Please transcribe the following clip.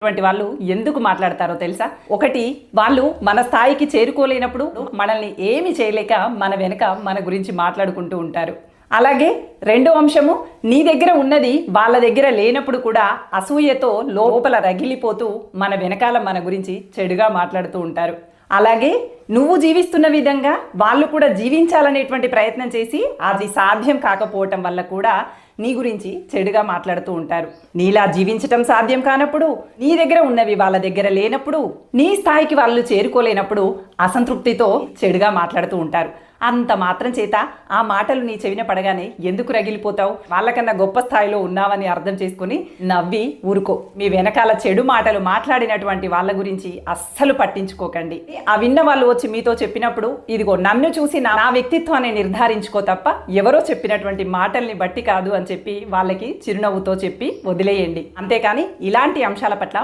అటువంటి వాళ్ళు ఎందుకు మాట్లాడతారో తెలుసా? ఒకటి, వాళ్ళు మన స్థాయికి చేరుకోలేనప్పుడు మనల్ని ఏమి చేయలేక మన వెనక మన గురించి మాట్లాడుకుంటూ ఉంటారు. అలాగే రెండో అంశము, నీ దగ్గర ఉన్నది వాళ్ళ దగ్గర లేనప్పుడు కూడా అసూయతో లోపల రగిలిపోతూ మన వెనకాల మన గురించి చెడుగా మాట్లాడుతూ ఉంటారు. అలాగే నువ్వు జీవిస్తున్న విధంగా వాళ్ళు కూడా జీవించాలనేటువంటి ప్రయత్నం చేసి అది సాధ్యం కాకపోవటం వల్ల కూడా నీ గురించి చెడుగా మాట్లాడుతూ ఉంటారు. నీలా జీవించటం సాధ్యం కానప్పుడు, నీ దగ్గర ఉన్నవి వాళ్ళ దగ్గర లేనప్పుడు, నీ స్థాయికి వాళ్ళు చేరుకోలేనప్పుడు అసంతృప్తితో చెడుగా మాట్లాడుతూ ఉంటారు. అంత మాత్రం చేత ఆ మాటలు నీ చెవిన పడగానే ఎందుకు రగిలిపోతావు? వాళ్ళకన్నా గొప్ప స్థాయిలో ఉన్నావని అర్థం చేసుకుని నవ్వి ఊరుకో. మీ వెనకాల చెడు మాటలు మాట్లాడినటువంటి వాళ్ళ గురించి అస్సలు పట్టించుకోకండి. ఆ విన్న వాళ్ళు వచ్చి మీతో చెప్పినప్పుడు, ఇదిగో నన్ను చూసి నా వ్యక్తిత్వాన్ని నిర్ధారించుకో తప్ప ఎవరో చెప్పినటువంటి మాటల్ని బట్టి కాదు అని చెప్పి వాళ్ళకి చిరునవ్వుతో చెప్పి వదిలేయండి. అంతేకాని ఇలాంటి అంశాల పట్ల